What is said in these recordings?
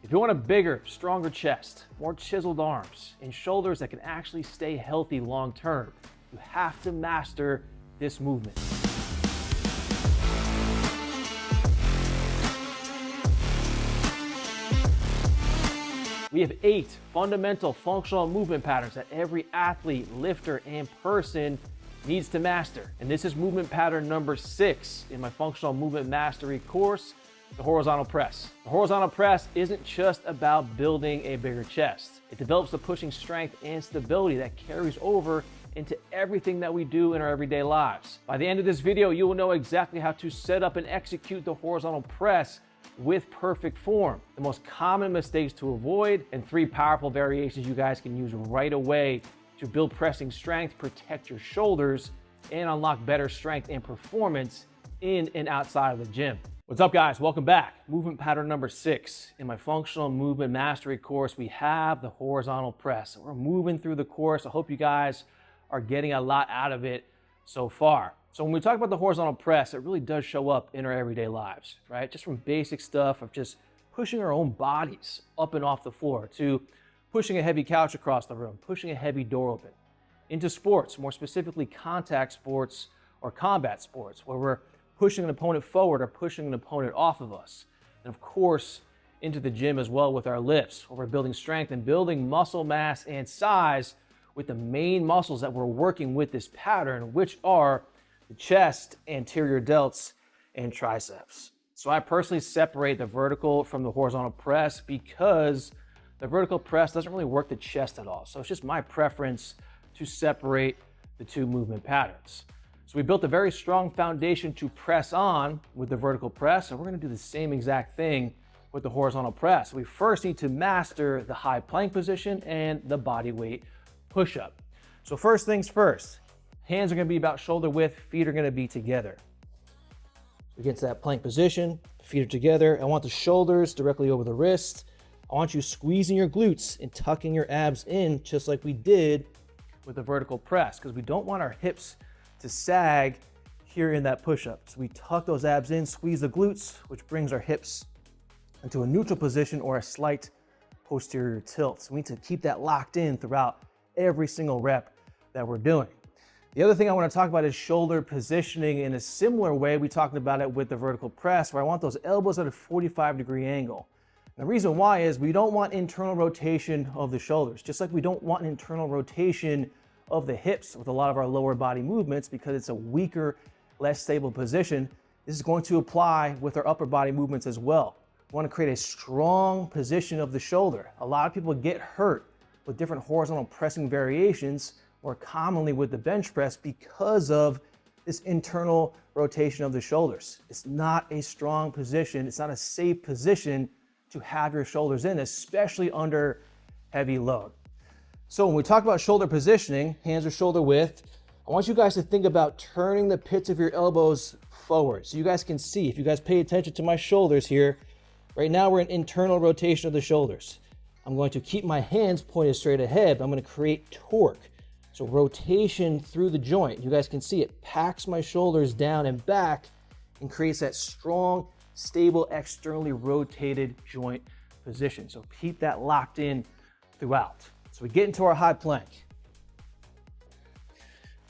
If you want a bigger, stronger chest, more chiseled arms, and shoulders that can actually stay healthy long term, you have to master this movement. We have 8 fundamental functional movement patterns that every athlete, lifter, and person needs to master. And this is movement pattern number 6 in my functional movement mastery course, the horizontal press. The horizontal press isn't just about building a bigger chest. It develops the pushing strength and stability that carries over into everything that we do in our everyday lives. By the end of this video, you will know exactly how to set up and execute the horizontal press with perfect form, the most common mistakes to avoid, and 3 powerful variations you guys can use right away to build pressing strength, protect your shoulders, and unlock better strength and performance in and outside of the gym. What's up, guys? Welcome back. Movement pattern number 6. In my functional movement mastery course, we have the horizontal press. We're moving through the course. I hope you guys are getting a lot out of it so far. So when we talk about the horizontal press, it really does show up in our everyday lives, right? Just from basic stuff of just pushing our own bodies up and off the floor, to pushing a heavy couch across the room, pushing a heavy door open, into sports, more specifically contact sports or combat sports, where we're pushing an opponent forward or pushing an opponent off of us. And of course, into the gym as well with our lifts, where we're building strength and building muscle mass and size with the main muscles that we're working with this pattern, which are the chest, anterior delts, and triceps. So I personally separate the vertical from the horizontal press because the vertical press doesn't really work the chest at all. So it's just my preference to separate the 2 movement patterns. So we built a very strong foundation to press on with the vertical press, and we're gonna do the same exact thing with the horizontal press. We first need to master the high plank position and the body weight push-up. So first things first, hands are gonna be about shoulder width, feet are gonna be together. So we get to that plank position, feet are together. I want the shoulders directly over the wrist. I want you squeezing your glutes and tucking your abs in just like we did with the vertical press, because we don't want our hips to sag here in that push-up. So we tuck those abs in, squeeze the glutes, which brings our hips into a neutral position or a slight posterior tilt. So we need to keep that locked in throughout every single rep that we're doing. The other thing I want to talk about is shoulder positioning in a similar way. We talked about it with the vertical press, where I want those elbows at a 45-degree angle. And the reason why is we don't want internal rotation of the shoulders, just like we don't want an internal rotation of the hips with a lot of our lower body movements, because it's a weaker, less stable position. This is going to apply with our upper body movements as well. We want to create a strong position of the shoulder. A lot of people get hurt with different horizontal pressing variations, more commonly with the bench press, because of this internal rotation of the shoulders. It's not a strong position. It's not a safe position to have your shoulders in, especially under heavy load. So when we talk about shoulder positioning, hands are shoulder width, I want you guys to think about turning the pits of your elbows forward. So you guys can see, if you guys pay attention to my shoulders here, right now we're in internal rotation of the shoulders. I'm going to keep my hands pointed straight ahead, but I'm going to create torque. So rotation through the joint. You guys can see it packs my shoulders down and back and creates that strong, stable, externally rotated joint position. So keep that locked in throughout. So we get into our high plank.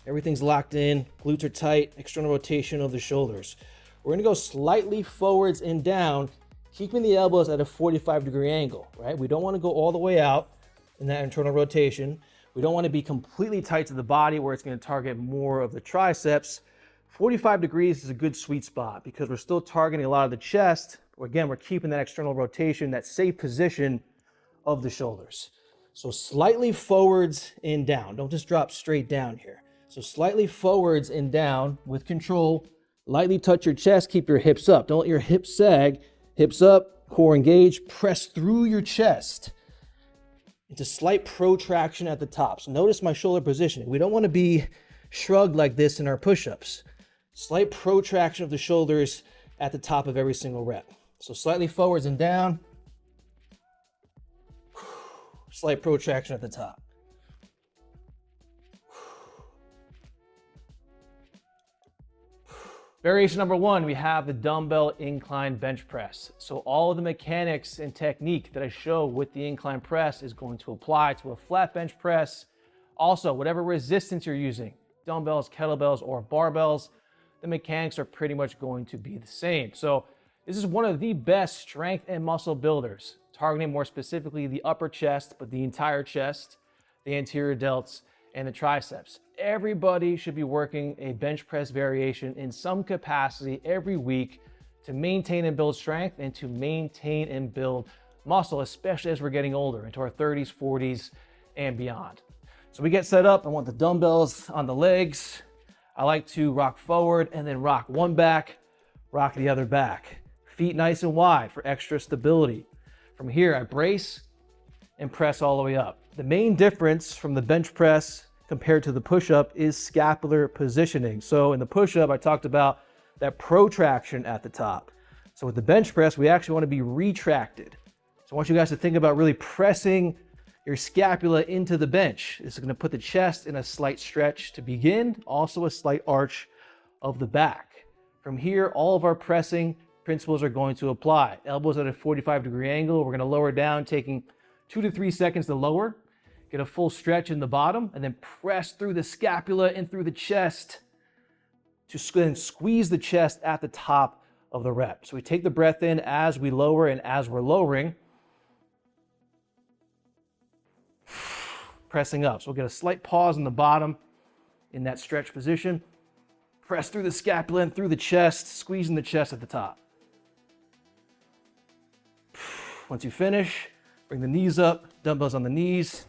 Everything's locked in, glutes are tight, external rotation of the shoulders. We're gonna go slightly forwards and down, keeping the elbows at a 45-degree angle, right? We don't wanna go all the way out in that internal rotation. We don't wanna be completely tight to the body where it's gonna target more of the triceps. 45 degrees is a good sweet spot because we're still targeting a lot of the chest. Again, we're keeping that external rotation, that safe position of the shoulders. So slightly forwards and down. Don't just drop straight down here. So slightly forwards and down with control. Lightly touch your chest, keep your hips up. Don't let your hips sag. Hips up, core engaged, press through your chest. It's a slight protraction at the top. So notice my shoulder positioning. We don't want to be shrugged like this in our push-ups. Slight protraction of the shoulders at the top of every single rep. So slightly forwards and down. Slight protraction at the top. Variation number 1, we have the dumbbell incline bench press. So all of the mechanics and technique that I show with the incline press is going to apply to a flat bench press. Also, whatever resistance you're using, dumbbells, kettlebells, or barbells, the mechanics are pretty much going to be the same. So this is one of the best strength and muscle builders, targeting more specifically the upper chest, but the entire chest, the anterior delts, and the triceps. Everybody should be working a bench press variation in some capacity every week to maintain and build strength and to maintain and build muscle, especially as we're getting older, into our 30s, 40s, and beyond. So we get set up. I want the dumbbells on the legs. I like to rock forward and then rock one back, rock the other back. Feet nice and wide for extra stability. From here, I brace and press all the way up. The main difference from the bench press compared to the push-up is scapular positioning. So in the push-up, I talked about that protraction at the top. So with the bench press, we actually want to be retracted. So I want you guys to think about really pressing your scapula into the bench. This is going to put the chest in a slight stretch to begin, also a slight arch of the back. From here, all of our pressing principles are going to apply. Elbows at a 45-degree angle. We're going to lower down, taking 2 to 3 seconds to lower. Get a full stretch in the bottom, and then press through the scapula and through the chest to then squeeze the chest at the top of the rep. So we take the breath in as we lower, and as we're lowering, pressing up. So we'll get a slight pause in the bottom in that stretch position. Press through the scapula and through the chest, squeezing the chest at the top. Once you finish, bring the knees up, dumbbells on the knees,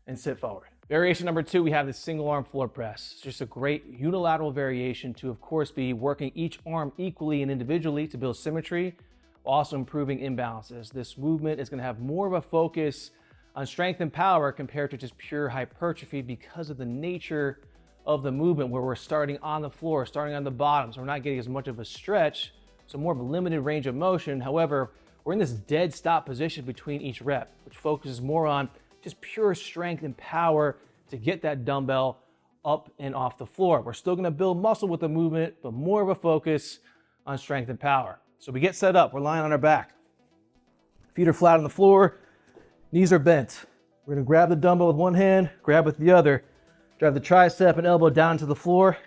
and sit forward. Variation number 2, we have the single arm floor press. It's just a great unilateral variation to, of course, be working each arm equally and individually to build symmetry, while also improving imbalances. This movement is going to have more of a focus on strength and power compared to just pure hypertrophy because of the nature of the movement, where we're starting on the floor, starting on the bottom, so we're not getting as much of a stretch, so more of a limited range of motion. However, we're in this dead stop position between each rep, which focuses more on just pure strength and power to get that dumbbell up and off the floor. We're still going to build muscle with the movement, but more of a focus on strength and power. So we get set up. We're lying on our back. Feet are flat on the floor. Knees are bent. We're going to grab the dumbbell with one hand, grab with the other, drive the tricep and elbow down to the floor,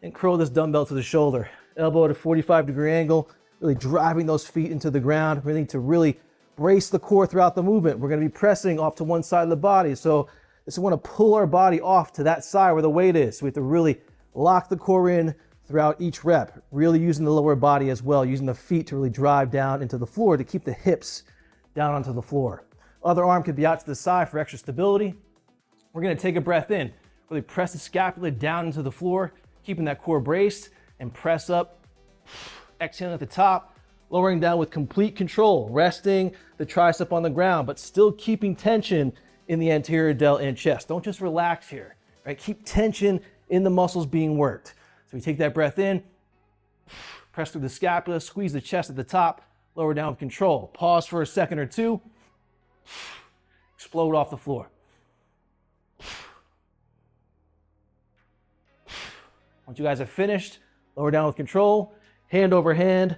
and curl this dumbbell to the shoulder. Elbow at a 45-degree angle, really driving those feet into the ground. We need to really brace the core throughout the movement. We're going to be pressing off to one side of the body. So this is want to pull our body off to that side where the weight is. So we have to really lock the core in throughout each rep, really using the lower body as well, using the feet to really drive down into the floor to keep the hips down onto the floor. Other arm could be out to the side for extra stability. We're going to take a breath in, really press the scapula down into the floor, keeping that core braced, and press up, exhaling at the top, lowering down with complete control, resting the tricep on the ground, but still keeping tension in the anterior delt and chest. Don't just relax here, right? Keep tension in the muscles being worked. So we take that breath in, press through the scapula, squeeze the chest at the top, lower down with control. Pause for a second or two, explode off the floor. Once you guys are finished, lower down with control, hand over hand,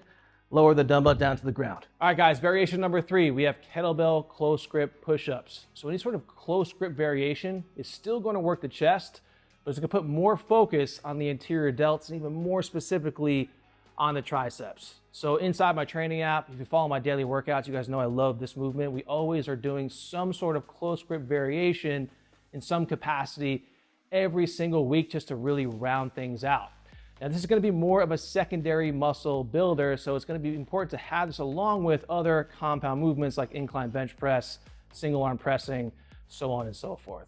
lower the dumbbell down to the ground. All right, guys, variation number 3, we have kettlebell close grip push-ups. So any sort of close grip variation is still going to work the chest, but it's going to put more focus on the anterior delts and even more specifically on the triceps. So inside my training app, if you follow my daily workouts, you guys know I love this movement. We always are doing some sort of close grip variation in some capacity every single week just to really round things out. Now, this is going to be more of a secondary muscle builder, so it's going to be important to have this along with other compound movements like incline bench press, single arm pressing, so on and so forth.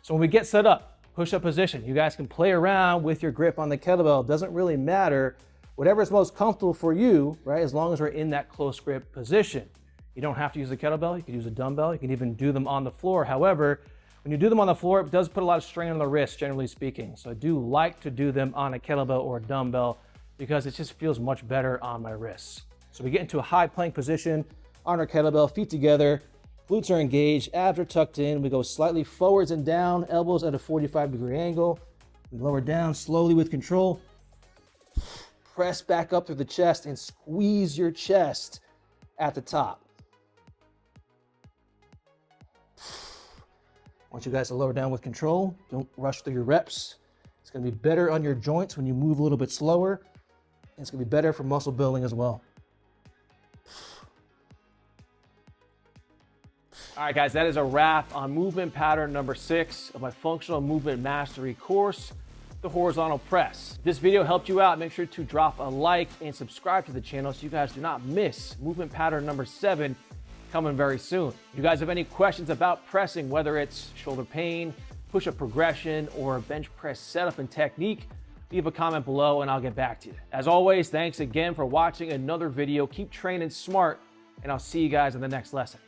So when we get set up, push-up position, you guys can play around with your grip on the kettlebell. It doesn't really matter. Whatever is most comfortable for you, right, as long as we're in that close grip position. You don't have to use a kettlebell. You can use a dumbbell. You can even do them on the floor. However, when you do them on the floor, it does put a lot of strain on the wrist, generally speaking. So I do like to do them on a kettlebell or a dumbbell because it just feels much better on my wrists. So we get into a high plank position on our kettlebell, feet together, glutes are engaged, abs are tucked in. We go slightly forwards and down, elbows at a 45-degree angle. We lower down slowly with control. press back up through the chest and squeeze your chest at the top. I want you guys to lower down with control. Don't rush through your reps. It's going to be better on your joints when you move a little bit slower. And it's going to be better for muscle building as well. All right, guys, that is a wrap on movement pattern number 6 of my functional movement mastery course, the horizontal press. If this video helped you out, make sure to drop a like and subscribe to the channel so you guys do not miss movement pattern number 7 coming very soon. If you guys have any questions about pressing, whether it's shoulder pain, push-up progression, or bench press setup and technique, leave a comment below and I'll get back to you. As always, thanks again for watching another video. Keep training smart, and I'll see you guys in the next lesson.